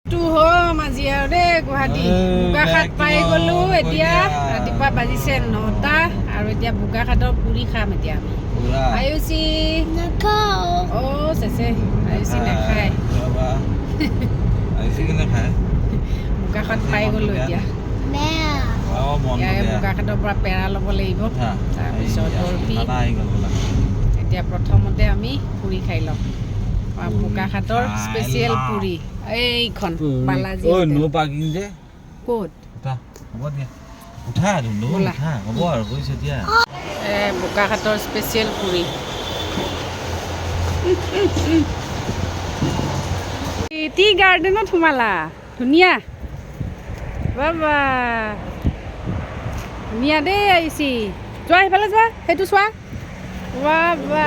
আজি আৰু দেই গুৱাহাটী বোকাখাট পাই গ'লো এতিয়া ৰাতিপুৱা বাজিছে 9টা আৰু এতিয়া বোকাখাটৰ পুৰি খাম এতিয়া আমি আয়ুষি নাখাওঁ চেচে আয়ুষি নাখায় বোকাখাট পাই গ'লো এতিয়া বোকাখাটৰ পৰা পেৰা ল'ব লাগিব তাৰপিছত বৰফি এতিয়া প্ৰথমতে আমি পুৰি খাই লওঁ বোকাখাটৰ স্পেচিয়েল পুৰি এইখন বালাজী ক'ত বোকাখাটৰ স্পেচিয়েল পুৰি টি গাৰ্ডেনত সোমালা ধুনীয়া বাবা ধুনীয়া দেই আহিছি যোৱা সেইফালে যোৱা সেইটো চোৱা বাবা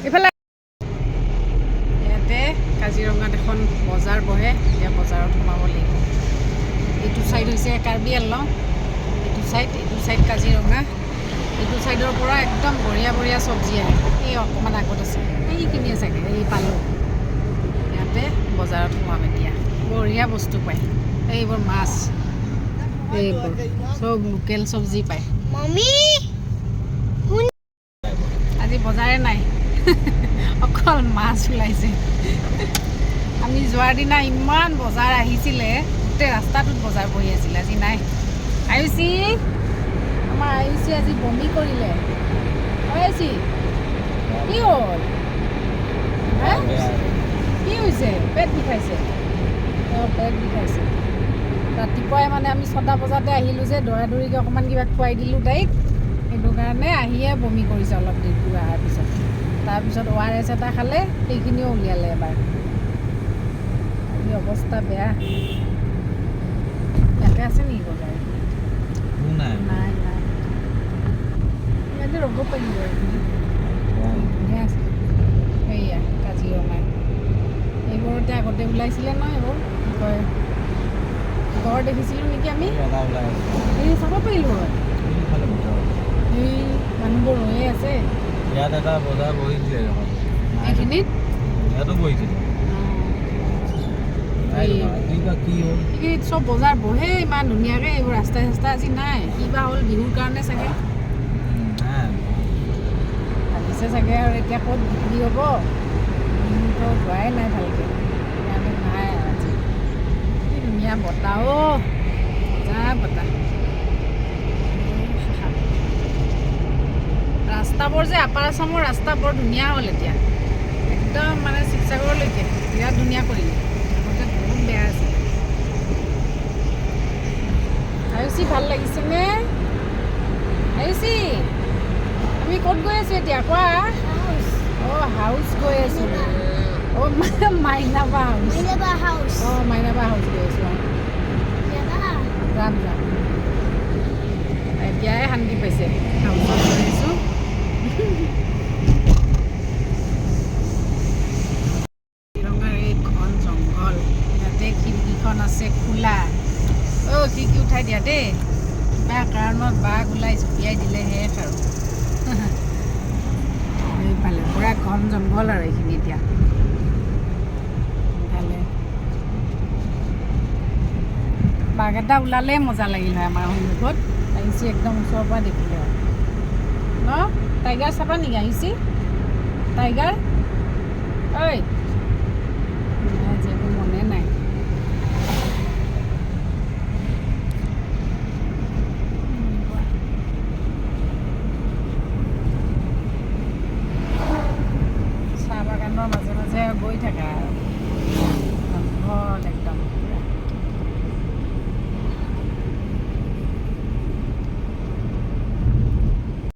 এইফালে ইয়াতে কাজিৰঙাত এখন বজাৰ বহে এতিয়া বজাৰত সোমাব লাগিব এইটো ছাইড হৈছে কাৰ্বি আংলং এইটো ছাইড কাজিৰঙা এইটো ছাইডৰ পৰা একদম বঢ়িয়া বঢ়িয়া চব্জি আহে এই অকণমান আগত আছে এইখিনিয়ে চাগে এই পালোঁ ইয়াতে বজাৰত সোমাম এতিয়া বঢ়িয়া বস্তু পায় এইবোৰ মাছ এইবোৰ চব লোকেল চব্জি পায় আজি বজাৰে নাই অকল মাছ ওলাইছে আমি যোৱাৰ দিনা ইমান বজাৰ আহিছিলে গোটেই ৰাস্তাটোত বজাৰ বহি আছিলে আজি নাই আয়ুষি আমাৰ আয়ুষি আজি বমি কৰিলে আয়ুষি কি হ'ল কি হৈছে পেট বিষাইছে পেট বিষাইছে ৰাতিপুৱাই মানে আমি 6টা বজাতে আহিলোঁ যে দৌৰাদৌৰিকৈ অকণমান কিবা খুৱাই দিলোঁ তাইক সেইটো কাৰণে আহিয়ে বমি কৰিছে অলপ দেৰি অহাৰ পিছত তাৰপিছত ORS এটা খালে সেইখিনিও উলিয়ালে এবাৰ আজি অৱস্থা বেয়া ইয়াতে আছে নেকি বজাৰ নাই নাই ইয়াতে ৰ'ব পাৰিব ধুনীয়া আছে সেয়া কাজিৰঙা এইবোৰতে আগতে ওলাইছিলে ন এইবোৰ কি কয় গড় দেখিছিলোঁ নেকি আমি এই চাব পাৰিলোঁ হয় এই মানুহবোৰ ৰৈয়ে আছে ইয়াত এটা বজাৰ বহিছিলে এইখিনিত ইয়াতো বহিছিলে চব বজাৰ বহে ইমান ধুনীয়াকৈ এইবোৰ ৰাস্তা চাস্তা আজি নাই কিবা হ'ল বিহুৰ কাৰণে চাগে ভাবিছে চাগে আৰু এতিয়া ক'ত বিক্ৰী হ'ব বিহুতো যোৱাই নাই ভালকৈ সেইকাৰণে নাই আজি কি ধুনীয়া বতাহ মজা বতাহ ৰাস্তাবোৰ যে আপাৰ আচামৰ ৰাস্তা বৰ ধুনীয়া হ'ল এতিয়া একদম মানে শিৱসাগৰলৈকে বিৰাট ধুনীয়া কৰিলে আগতে বহুত বেয়া আছিল আয়ুষি ভাল লাগিছেনে আয়ুষি আমি ক'ত গৈ আছোঁ এতিয়া কোৱা হাউচ গৈ আছোঁ মাইনাবা হাউচ মাইনাবা হাউচ গৈ আছোঁ যাম এতিয়াই শান্তি পাইছে হাউচত গৈ আছোঁ কাজিৰঙাৰ এই ঘন জংঘল ইয়াতে খিৰিকীখন আছে খোলা খিৰিকী উঠাই দিয়া দেই কিবা কাৰণত বাঘ ওলাই জঁপিয়াই দিলে শেষ আৰু এইফালে পুৰা ঘন জংঘল আৰু এইখিনি এতিয়া ইফালে বাঘ এটা ওলালে মজা লাগিল হয় আমাৰ সন্মুখত আহিছে একদম ওচৰৰ পৰা দেখিলে হয় ন টাইগাৰ চাবা নেকি আহিছে টাইগাৰ ঐ যিবোৰ মনে নাই চাহ বাগানৰ মাজে মাজে গৈ থাকা আৰু জংঘল একদম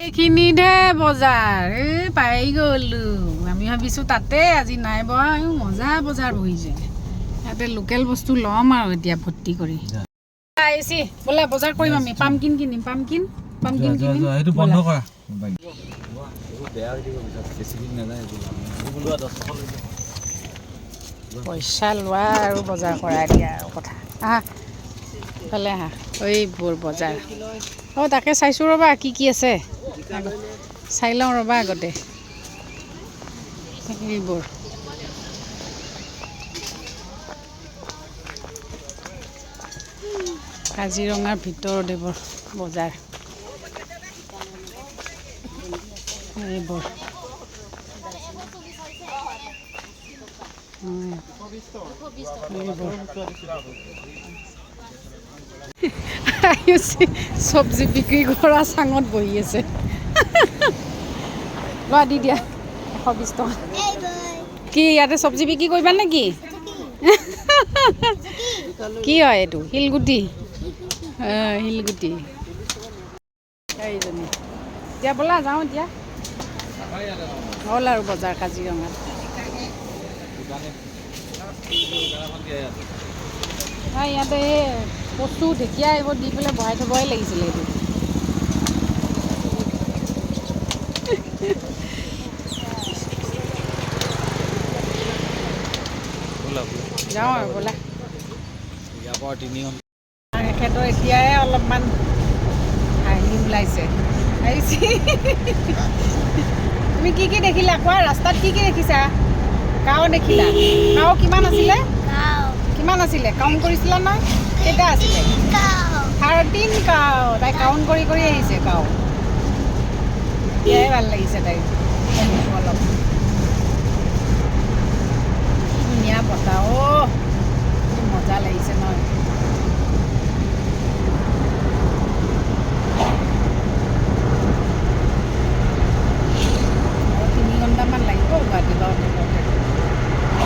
এইখিনিতহে বজাৰ পাই গ'লোঁ আমি ভাবিছোঁ তাতে আজি নাই বহা মজা বজাৰ বহিছে ইয়াতে লোকেল বস্তু ল'ম আৰু এতিয়া ভৰ্তি কৰি আহিছি বোলা বজাৰ কৰিম আমি পামকিন কিনিম পামকিন পইচা লোৱা আৰু বজাৰ কৰা দিয়া আৰু কথা আহা ইফালে আহা এইবোৰ বজাৰ তাকে চাইছোঁ ৰ'বা কি কি আছে চাই লওঁ ৰ'বা আগতে এইবোৰ কাজিৰঙাৰ ভিতৰত এইবোৰ বজাৰ এইবোৰ চব্জি বিক্ৰী কৰা চাঙত বহি আছে লোৱা দি দিয়া 120 টকা কি ইয়াতে চব্জি বিক্ৰী কৰিবা নেকি কি হয় এইটো শিলগুটি শিলগুটি এইজনী এতিয়া ব'লা যাওঁ এতিয়া হ'ল আৰু বজাৰ কাজিৰঙাত ইয়াতে কচু ঢেকীয়া এইবোৰ দি পেলাই বহাই থ'বই লাগিছিলে এইটো যাওঁ আৰু ব'লা এখেতৰ এতিয়াই অলপমান হাঁহি ওলাইছে আহিছে তুমি কি কি দেখিলা কোৱা ৰাস্তাত কি কি দেখিছা কাও দেখিলা কাও কিমান আছিলে কাউণ্ট কৰিছিলা নহয় কেইটা আছিলে 13 কাও তাই কাউণ্ট কৰি কৰি আহিছে কাও এতিয়াই ভাল লাগিছে তাই অলপ ধুনীয়া বতাহ মজা লাগিছে নহয় 3 ঘণ্টামান লাগিব গুৱাহাটী পাওঁতে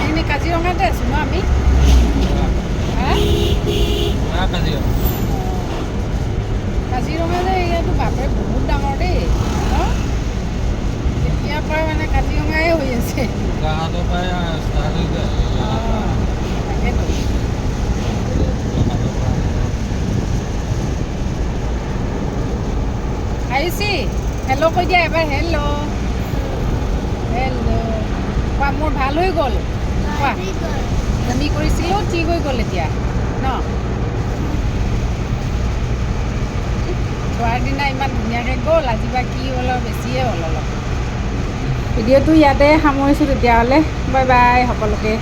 এনেই কাজিৰঙাতে আছোঁ ন আমি কাজিৰঙা যে এৰিয়াটো বাপৰে বহুত ডাঙৰ দেই তেতিয়াৰ পৰা মানে কাজিৰঙাই হৈ আছে তাকেতো আহিছি হেল্ল' কৈ দিয়া এবাৰ হেল্ল' কোৱা মোৰ ভাল হৈ গ'ল কোৱা বমি কৰিছিলোঁ ঠিক হৈ গ'ল এতিয়া ন যোৱাৰ দিনা ইমান ধুনীয়াকৈ গ'ল আজি বা কি হ'ল আৰু বেছিয়ে হ'ল অলপ ভিডিঅ'টো ইয়াতে সামৰিছোঁ তেতিয়াহ'লে বাই বাই সকলোকে